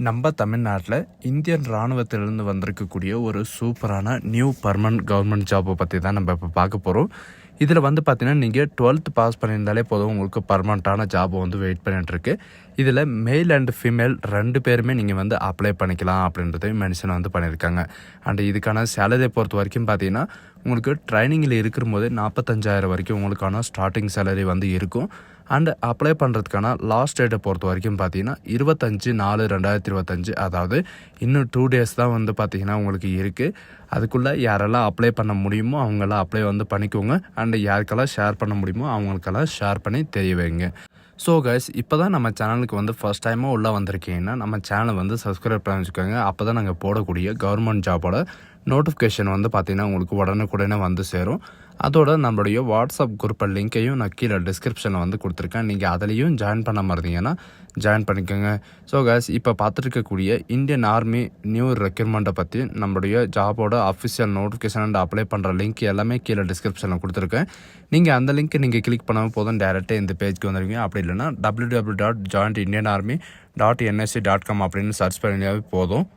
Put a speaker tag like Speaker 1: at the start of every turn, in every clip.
Speaker 1: நம்ம தமிழ்நாட்டில் இந்தியன் இராணுவத்திலிருந்து வந்திருக்கக்கூடிய ஒரு சூப்பரான நியூ பர்மனன்ட் கவர்மெண்ட் ஜாப்பை பற்றி தான் நம்ம இப்போ பார்க்க போகிறோம். இதில் பார்த்தீங்கன்னா நீங்கள் 12th பாஸ் பண்ணியிருந்தாலே போதும், உங்களுக்கு பர்மனண்ட்டான ஜாப் வெயிட் பண்ணிகிட்ருக்கு. இதில் மேல் அண்ட் ஃபீமேல் 2 பேருமே நீங்கள் அப்ளை பண்ணிக்கலாம் அப்படின்றதையும் மென்ஷன் பண்ணியிருக்காங்க. அண்ட் இதுக்கான சேலரியை பொறுத்த வரைக்கும் பார்த்தீங்கன்னா உங்களுக்கு ட்ரைனிங்கில் இருக்கிற போதே 45,000 வரைக்கும் உங்களுக்கான ஸ்டார்டிங் சேலரி இருக்கும். அண்ட் அப்ளை பண்ணுறதுக்கான லாஸ்ட் டேட்டை பொறுத்த வரைக்கும் பார்த்தீங்கன்னா 25/4/2025, அதாவது இன்னும் 2 days தான் பார்த்தீங்கன்னா உங்களுக்கு இருக்குது. அதுக்குள்ளே யாரெல்லாம் அப்ளை பண்ண முடியுமோ அவங்கெல்லாம் அப்ளை பண்ணிக்கோங்க. அண்ட் யாருக்கெல்லாம் ஷேர் பண்ண முடியுமோ அவங்களுக்கெல்லாம் ஷேர் பண்ணி தெரிய வைங்க. ஸோ கைஸ், இப்போ தான் நம்ம சேனலுக்கு ஃபர்ஸ்ட் டைமாக உள்ளே வந்திருக்கீங்கன்னா நம்ம சேனலை சப்ஸ்கிரைப் பண்ணி வச்சுக்கோங்க. அப்போ தான் நாங்கள் போடக்கூடிய கவர்மெண்ட் ஜாபோட நோட்டிஃபிகேஷன் பார்த்தீங்கன்னா உங்களுக்கு உடனுக்குடனே சேரும். அதோட நம்மளுடைய வாட்ஸ்அப் குரூப்பை லிங்க்கையும் நான் கீழே டிஸ்கிரிப்ஷனில் கொடுத்துருக்கேன். நீங்கள் அதிலையும் ஜாயின் பண்ண மறந்தீங்கன்னா ஜாயின் பண்ணிக்கோங்க. ஸோ கைஸ், இப்போ பார்த்துருக்கக்கூடிய இந்தியன் ஆர்மி நியூ ரெக்ரூட்மெண்ட்டை பற்றி நம்மளுடைய ஜாபோட அஃபிஷியல் நோட்டிஃபிகேஷன் அண்ட் அப்ளை பண்ணுற லிங்க் எல்லாமே கீழே டிஸ்கிரிப்ஷனில் கொடுத்துருக்கேன். நீங்கள் அந்த லிங்க்கை நீங்கள் கிளிக் பண்ணாமல் போதும், டேரெக்டாக இந்த பேஜ்க்கு வந்துடுவீங்க. அப்படி இல்லைன்னா www.jointindianarmy.nsc.com அப்படின்னு சர்ச் பண்ணியாவே போதும்.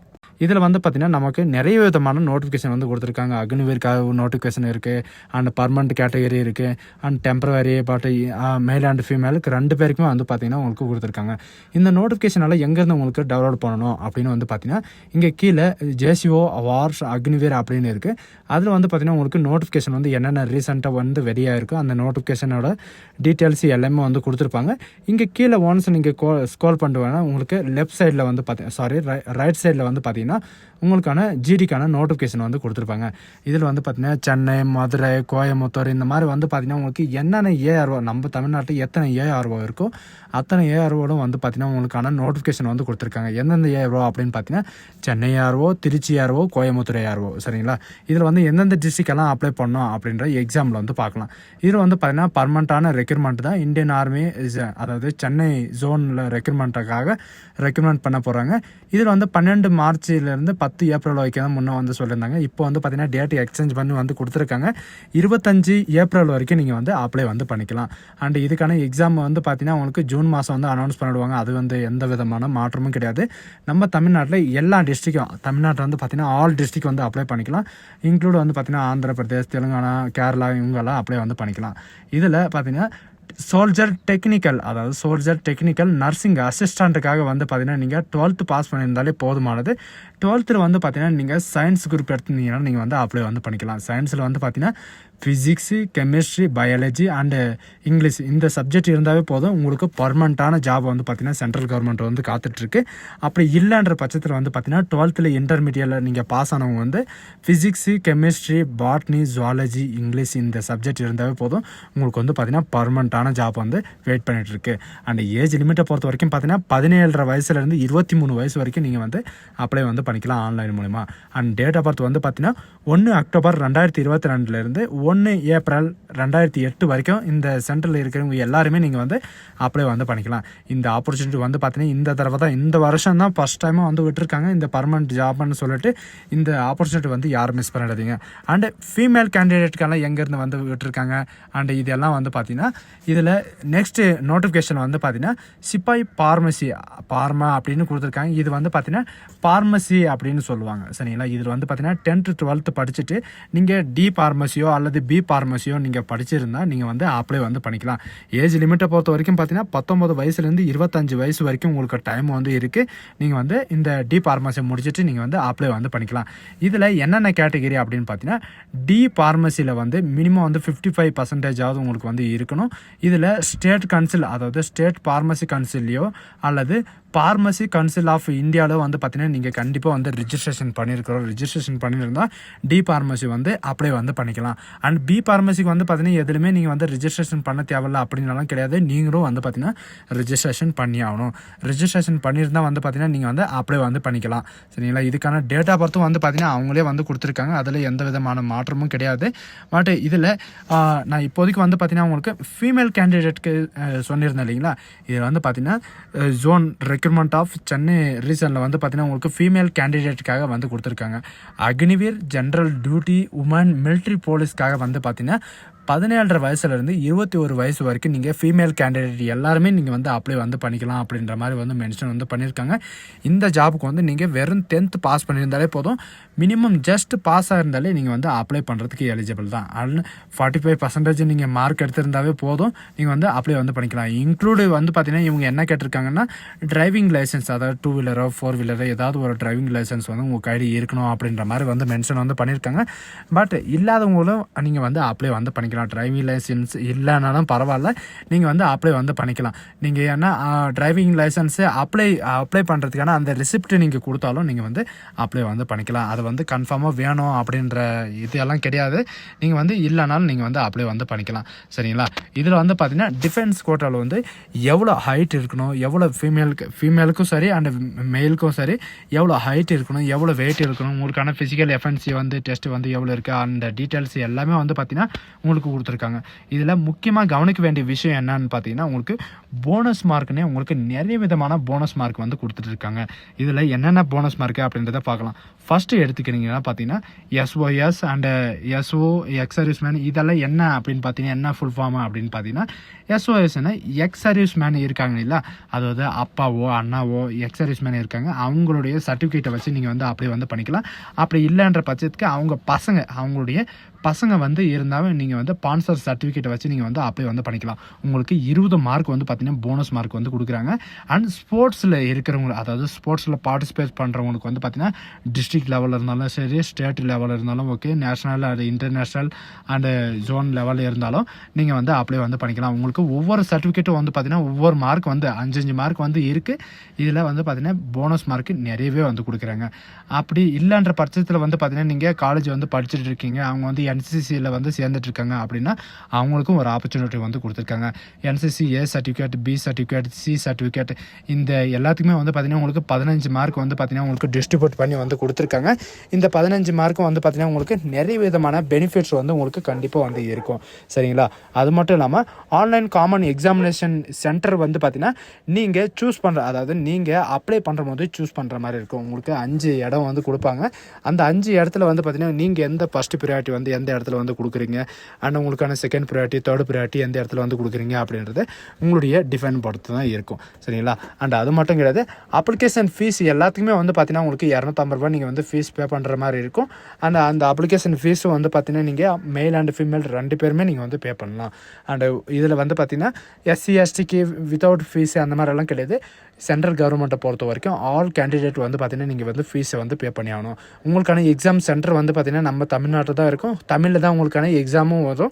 Speaker 1: இதில் பார்த்தீங்கன்னா நமக்கு நிறைய விதமான நோட்டிஃபிகேஷன் கொடுத்துருக்காங்க. அக்னிவீருக்காக நோட்டிஃபிகேஷன் இருக்குது, அண்ட் பர்மனண்ட் கேட்டகரி இருக்குது, அண்ட் டெம்பரவரி பாட்டு மேல் அண்ட் ஃபீமேலுக்கு 2 பேருக்குமே பார்த்தீங்கன்னா உங்களுக்கு கொடுத்துருக்காங்க. இந்த நோட்டிஃபிகேஷனால் எங்கேருந்து உங்களுக்கு டவுன்லோட் பண்ணணும் அப்படின்னு பார்த்தீங்கன்னா இங்கே கீழே ஜேசிஓ வார்ஸ் அக்னிவீர் அப்படின்னு இருக்குது. அதில் பார்த்தீங்கன்னா உங்களுக்கு நோட்டிஃபிகேஷன் என்னென்ன ரீசெண்டாக வெளியாக இருக்கோ அந்த நோட்டிஃபிகேஷனோட டீட்டெயில்ஸ் எல்லாமே கொடுத்துருப்பாங்க. இங்கே கீழே ஒன்ஸ் நீங்கள் ஸ்க்ரோல் பண்ணுவாங்கன்னா உங்களுக்கு லெஃப்ட் சைடில் ரைட் சைடில் பார்த்தீங்கன்னா உங்களுக்கான ஜிடிக்கான நோட்டிஃபிகேஷன் கொடுத்துருப்பாங்க. இதில் பார்த்தீங்கன்னா சென்னை, மதுரை, கோயம்புத்தூர் இந்த மாதிரி பார்த்தீங்கன்னா உங்களுக்கு என்னென்ன ஏஆர்ஓ, நம்ம தமிழ்நாட்டில் எத்தனை ஏஆர்ஓ இருக்கோ அத்தனை ஏஆர்ஓடும் பார்த்தீங்கன்னா உங்களுக்கான நோட்டிஃபிகேஷன் கொடுத்துருக்காங்க. எந்தெந்த ஏஆர்ஓ அப்படின்னு பார்த்தீங்கன்னா Chennai ARO, Trichy ARO, Coimbatore ARO, சரிங்களா? இதில் எந்தெந்த டிஸ்ட்ரிக்டெல்லாம் அப்ளை பண்ணோம் அப்படின்ற எக்ஸாமில் பார்க்கலாம். இதில் பார்த்தீங்கன்னா பர்மனண்ட்டான ரெக்ரூட்மெண்ட் தான் இந்தியன் ஆர்மி, அதாவது சென்னை ஜோனில் ரெக்ரூட்மெண்ட் பண்ண போகிறாங்க. இதில் 12 மார்ச்சிலேருந்து 10 ஏப்ரல் வரைக்கும் தான் முன்னே சொல்லியிருந்தாங்க. இப்போ பார்த்தீங்கன்னா டேட் எக்ஸ்சேஞ்ச் பண்ணி கொடுத்துருக்காங்க. 25 ஏப்ரல் வரைக்கும் நீங்கள் அப்ளை பண்ணிக்கலாம். அண்ட் இதுக்கான எக்ஸாம் பார்த்தீங்கன்னா உங்களுக்கு ஜூன் மாதம் அனௌன்ஸ் பண்ணிடுவாங்க. அது எந்த விதமான மாற்றமும் கிடையாது. நம்ம தமிழ்நாட்டில் எல்லா டிஸ்ட்ரிக்கும், தமிழ்நாட்டில் பார்த்தீங்கன்னா ஆல் டிஸ்ட்ரிக் அப்ளை பண்ணிக்கலாம். இன்க்ளூட் பார்த்தீங்கன்னா ஆந்திர பிரதேஷ், தெலுங்கானா, கேரளா இவங்கெல்லாம் அப்ளை பண்ணிக்கலாம். இதில் பார்த்தீங்கன்னா சோல்ஜர் டெக்னிக்கல் நர்சிங் அசிஸ்டண்ட்டுக்காக பார்த்தீங்கன்னா நீங்கள் 12th பாஸ் பண்ணியிருந்தாலே போதுமானது. 12th பார்த்தீங்கன்னா நீங்கள் சயின்ஸ் குரூப் எடுத்துருந்தீங்கன்னா நீங்கள் அப்ளை பண்ணிக்கலாம். சயின்ஸில் பார்த்தீங்கன்னா physics, chemistry, biology and English இந்த சப்ஜெக்ட் இருந்தாவே போதும், உங்களுக்கு பர்மனண்ட்டான ஜாப் பார்த்தீங்கன்னா சென்ட்ரல் கவர்மெண்ட் காத்துட்ருக்கு. அப்படி இல்லைன்ற பட்சத்தில் பார்த்தீங்கன்னா 12th இன்டர்மீடியட்டில் நீங்கள் பாஸ் ஆனவங்க physics, chemistry, botany, zoology, English இந்த சப்ஜெக்ட் இருந்தாவே போதும், உங்களுக்கு பார்த்தீங்கன்னா பர்மனண்ட்டான ஜாப் வெயிட் பண்ணிகிட்ருக்கு. அண்ட் ஏஜ் லிமிட்டை பொறுத்த வரைக்கும் பார்த்தீங்கன்னா 17.5 வயசுலேருந்து 23 வயசு வரைக்கும் நீங்கள் அப்ளை பண்ணிக்கலாம் ஆன்லைன் மூலிமா. அண்ட் டேட் ஆஃப் பர்த் பார்த்தீங்கன்னா 1 அக்டோபர் 2022 1 ஏப்ரல் 2008 வரைக்கும் இந்த சென்ட்ரலில் இருக்கிறவங்க எல்லாருமே நீங்கள் அப்ளை பண்ணிக்கலாம். இந்த ஆப்பர்ச்சுனிட்டி பார்த்தீங்கன்னா இந்த தடவை தான், இந்த வருஷம் தான் ஃபஸ்ட் டைமாக விட்டுருக்காங்க இந்த பர்மனெண்ட் ஜாப்னு சொல்லிட்டு. இந்த ஆப்பர்ச்சுனிட்டி யாரும் மிஸ் பண்ணிடாதீங்க. அண்டு ஃபீமேல் கேண்டிடேட்டுக்கெல்லாம் எங்கேருந்து விட்டுருக்காங்க அண்ட் இதெல்லாம் பார்த்தீங்கன்னா இதில் நெக்ஸ்ட் நோட்டிஃபிகேஷன் பார்த்தீங்கன்னா சிப்பாய் பார்மா அப்படின்னு கொடுத்துருக்காங்க. இது பார்த்தீங்கன்னா பார்மசி அப்படின்னு சொல்லுவாங்க, சரிங்களா? இதில் பார்த்தீங்கன்னா 10th 12th படிச்சுட்டு நீங்கள் டி பார்மசியோ அல்லது பி பார்மசியோ நீங்கள் படிச்சிருந்தா நீங்கள் அப்ளை பண்ணிக்கலாம். ஏஜ் லிமிட்டை பொறுத்த வரைக்கும் பார்த்தீங்கன்னா 19 வயசுலேருந்து 25 வயசு வரைக்கும் உங்களுக்கு டைம் இருக்குது. நீங்கள் இந்த டி பார்மசி முடிச்சுட்டு நீங்கள் அப்ளை பண்ணிக்கலாம். இதில் என்னென்ன கேட்டகரி அப்படின்னு பார்த்தீங்கன்னா டி பார்மசியில் மினிமம் 55% உங்களுக்கு இருக்கணும். இதில் ஸ்டேட் கவுன்சில், அதாவது ஸ்டேட் பார்மசி கவுன்சிலையோ அல்லது பார்மசி கவுன்சில் ஆஃப் இந்தியாவில் பார்த்தீங்கன்னா நீங்கள் கண்டிப்பாக ரிஜிஸ்ட்ரேஷன் பண்ணியிருந்தால் டி பார்மசி அப்ளை பண்ணிக்கலாம். அண்ட் பி பார்மசிக்கு பார்த்தீங்கன்னா எதுலையுமே நீங்கள் ரிஜிஸ்ட்ரேஷன் பண்ண தேவையில்ல அப்படின்னாலும் கிடையாது. நீங்களும் பார்த்தீங்கன்னா ரிஜிஸ்ட்ரேஷன் பண்ணி ஆகணும். ரிஜிஸ்ட்ரேஷன் பண்ணியிருந்தால் பார்த்தீங்கன்னா நீங்கள் அப்ளை பண்ணிக்கலாம், சரிங்களா? இதுக்கான டேட் ஆஃப் பர்த்தும் பார்த்தீங்கன்னா அவங்களே கொடுத்துருக்காங்க. அதில் எந்த விதமான மாற்றமும் கிடையாது. பட் இதில் நான் இப்போதைக்கு பார்த்தீங்கன்னா உங்களுக்கு ஃபீமேல் கேண்டிடேட்க்கு சொன்னிருந்தேன் இல்லைங்களா? இதில் பார்த்தீங்கன்னா ஜோன் ரெக்ரூட்மெண்ட் ஆஃப் சென்னை ரீசனில் பார்த்தீங்கன்னா உங்களுக்கு ஃபீமேல் கேண்டிடேட்டுக்காக கொடுத்துருக்காங்க. Agniveer, general duty, women, military போலீஸ்க்காக பார்த்தீங்கன்னா 17.5 வயசுலேருந்து 21 வயசு வரைக்கும் நீங்கள் ஃபீமேல் கேண்டிடேட் எல்லாருமே நீங்கள் வந்து அப்ளை வந்து பண்ணிக்கலாம் அப்படின்ற மாதிரி வந்து மென்ஷன் வந்து பண்ணியிருக்காங்க. இந்த ஜாபுக்கு வந்து நீங்கள் வெறும் 10th பாஸ் பண்ணியிருந்தாலே போதும். மினிமம் ஜஸ்ட் பாஸ் ஆகிருந்தாலே நீங்கள் வந்து அப்ளை பண்ணுறதுக்கு எலிஜிபிள் தான். அது 45% நீங்கள் மார்க் எடுத்திருந்தாவே போதும், நீங்கள் வந்து அப்ளை வந்து பண்ணிக்கலாம். இன்க்ளூடு வந்து பார்த்தீங்கன்னா இவங்க என்ன கேட்டிருக்காங்கன்னா டிரைவிங் லைசன்ஸ், அதாவது 2 வீலரோ 4 வீலரோ ஏதாவது ஒரு டிரைவிங் லைசன்ஸ் வந்து உங்கள் கையில் இருக்கணும் அப்படின்ற மாதிரி வந்து மென்ஷன் வந்து பண்ணியிருக்காங்க. பட் இல்லாதவங்களும் நீங்கள் வந்து அப்ளை வந்து பண்ணிக்கலாம். டிரைவிங் லைசன்ஸ் இல்லைனாலும் பரவாயில்ல, நீங்கள் வந்து அப்ளை வந்து பண்ணிக்கலாம். நீங்கள் ஏன்னா டிரைவிங் லைசன்ஸு அப்ளை பண்ணுறதுக்கான அந்த ரிசிப்ட் நீங்கள் கொடுத்தாலும் நீங்கள் வந்து அப்ளை வந்து பண்ணிக்கலாம். அது வந்து கன்ஃபார்மாக வேணும் அப்படின்ற இதெல்லாம் கிடையாது. நீங்கள் வந்து இல்லைனாலும் நீங்கள் வந்து அப்ளை வந்து பண்ணிக்கலாம். சரிங்களா? இதில் வந்து பார்த்தீங்கன்னா டிஃபென்ஸ் கோட்டாவில் வந்து எவ்வளோ ஹைட் இருக்கணும், எவ்வளோ ஃபீமேலுக்கும் சரி அண்ட் மேலுக்கும் சரி எவ்வளோ ஹைட் இருக்கணும், எவ்வளோ வெயிட் இருக்கணும், உங்களுக்கான ஃபிசிக்கல் எஃபென்சி வந்து டெஸ்ட் வந்து எவ்வளோ இருக்குது, அந்த டீட்டெயில்ஸ் எல்லாமே வந்து பார்த்தீங்கன்னா உங்களுக்கு கொடுத்துருக்காங்க. இதில் முக்கியமாக கவனிக்க வேண்டிய விஷயம் என்னன்னு பார்த்தீங்கன்னா உங்களுக்கு போனஸ் மார்க்னே உங்களுக்கு நிறைய விதமான போனஸ் மார்க் வந்து கொடுத்துட்ருக்காங்க. இதில் என்னென்ன போனஸ் மார்க்கு அப்படின்றத பார்க்கலாம். ஃபஸ்ட்டு எடுத்துக்கிட்டிங்கன்னா பார்த்தீங்கன்னா SOS and SO X serviceman இதெல்லாம் என்ன அப்படின்னு பார்த்தீங்கன்னா என்ன ஃபுல் ஃபார்ம் அப்படின்னு பார்த்தீங்கன்னா SOSன்னா எக்ஸ் சர்வீஸ்மேன் இருக்காங்க இல்லை, அதாவது அப்பாவோ அண்ணாவோ எக்ஸ் சர்வீஸ்மேன் இருக்காங்க, அவங்களுடைய சர்டிஃபிகேட்டை வச்சு நீங்கள் வந்து அப்ளை வந்து பண்ணிக்கலாம். அப்படி இல்லைன்ற பட்சத்துக்கு அவங்களுடைய பசங்க வந்து இருந்தாலும் நீங்கள் வந்து ஸ்பான்சர் சர்டிஃபிகேட்டை வச்சு நீங்கள் வந்து அப்ளை வந்து பண்ணிக்கலாம். உங்களுக்கு 20 மார்க் வந்து பார்த்தீங்கன்னா போனஸ் மார்க் வந்து கொடுக்குறாங்க. அண்ட் ஸ்போர்ட்ஸில் இருக்கிறவங்க, அதாவது ஸ்போர்ட்ஸில் பார்ட்டிசிபேட் பண்ணுறவங்களுக்கு வந்து பார்த்தீங்கன்னா டிஸ்ட்ரிக்ட் லெவலில் இருந்தாலும் சரி, ஸ்டேட் லெவலில் இருந்தாலும் okay, national and international and zone லெவலில் இருந்தாலும் நீங்கள் வந்து அப்ளை வந்து பண்ணிக்கலாம். உங்களுக்கு ஒவ்வொரு சர்டிஃபிகேட்டும் வந்து பார்த்தீங்கன்னா ஒவ்வொரு மார்க் வந்து 5 மார்க் வந்து இருக்குது. இதில் வந்து பார்த்தீங்கன்னா போனஸ் மார்க்கு நிறையவே வந்து கொடுக்குறாங்க. அப்படி இல்லைன்ற பட்சத்தில் வந்து பார்த்தீங்கன்னா நீங்கள் காலேஜ் வந்து படிச்சுட்டு இருக்கீங்க, அவங்க வந்து NCCயில் வந்து சேர்ந்துட்டுருக்காங்க அப்படின்னா அவங்களுக்கும் ஒரு ஆப்பர்ச்சுனிட்டி வந்து கொடுத்துருக்காங்க. NCC A certificate, B certificate, C certificate இந்த எல்லாத்துக்குமே வந்து பார்த்தீங்கன்னா உங்களுக்கு 15 மார்க் வந்து பார்த்தீங்கன்னா உங்களுக்கு டிஸ்ட்ரிபியூட் பண்ணி வந்து கொடுத்துருக்காங்க. இந்த 15 மார்க்கும் வந்து பார்த்தீங்கன்னா உங்களுக்கு நிறைய விதமான பெனிஃபிட்ஸ் வந்து உங்களுக்கு கண்டிப்பாக வந்து இருக்கும். சரிங்களா? அது மட்டும் இல்லாமல் ஆன்லைன் காமன் எக்ஸாமினேஷன் சென்டர் வந்து பார்த்தீங்கன்னா நீங்கள் சூஸ் பண்ணுற, அதாவது நீங்கள் அப்ளை பண்ணுற போது சூஸ் பண்ணுற மாதிரி இருக்கும். உங்களுக்கு 5 இடம் வந்து கொடுப்பாங்க. அந்த 5 இடத்துல வந்து பார்த்தீங்கன்னா நீங்கள் எந்த ஃபஸ்ட்டு ப்ரியாரிட்டி வந்து எந்த இடத்துல வந்து கொடுக்குறீங்க, அண்ட் உங்களுக்கான செகண்ட் ப்ரியாரிட்டி, தேர்ட் ப்ரியாரிட்டி எந்த இடத்துல வந்து கொடுக்குறீங்க அப்படின்றது உங்களுடைய டிஃபைன் பொறுத்து தான் இருக்கும். சரிங்களா? அண்ட் அது மட்டும் கிடையாது, அப்ளிகேஷன் ஃபீஸ் எல்லாத்துக்குமே வந்து பார்த்தீங்கன்னா உங்களுக்கு 250 ரூபா நீங்கள் வந்து ஃபீஸ் பே பண்ணுற மாதிரி இருக்கும். அண்ட் அந்த அப்ளிகேஷன் ஃபீஸும் வந்து பார்த்தீங்கன்னா நீங்கள் மேல் அண்ட் ஃபீமேல் 2 பேருமே நீங்கள் வந்து பே பண்ணலாம். அண்டு இதில் வந்து பார்த்தீங்கன்னா SC STக்கு வித்தவுட் ஃபீஸ் அந்த மாதிரிலாம் கிடையாது. சென்ட்ரல் கவர்மெண்ட்டை பொறுத்த வரைக்கும் ஆல் கேண்டிடேட் வந்து பார்த்தீங்கன்னா நீங்கள் வந்து ஃபீஸை வந்து பே பண்ணி ஆகணும். உங்களுக்கான எக்ஸாம் சென்டர் வந்து பார்த்தீங்கன்னா நம்ம தமிழ்நாட்டில் தான் இருக்கும். தமிழில் தான் உங்களுக்கான எக்ஸாமும் வரும்.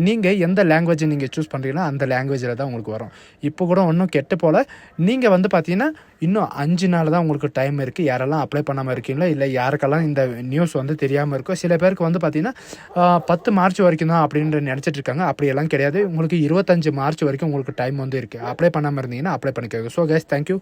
Speaker 1: நீங்கள் எந்த லாங்குவேஜ் நீங்கள் சூஸ் பண்ணுறீங்களோ அந்த லாங்குவேஜில் தான் உங்களுக்கு வரும். இப்போ கூட ஒன்றும் கெட்டு போல் நீங்கள் வந்து பார்த்தீங்கன்னா இன்னும் 5 நாள் தான் உங்களுக்கு டைம் இருக்குது. யாரெல்லாம் அப்ளை பண்ணாமல் இருக்கீங்களோ, இல்லை யாருக்கெல்லாம் இந்த நியூஸ் வந்து தெரியாமல் இருக்கும், சில பேருக்கு வந்து பார்த்தீங்கன்னா 10 மார்ச் வரைக்கும் தான் அப்படின்ற நினச்சிட்டு இருக்காங்க. அப்படியெல்லாம் கிடையாது. உங்களுக்கு 25 மார்ச் வரைக்கும் உங்களுக்கு டைம் வந்து இருக்குது. அப்ளை பண்ணாமல் இருந்தீங்கன்னா அப்ளை பண்ணிக்கோங்க. So guys, thank you.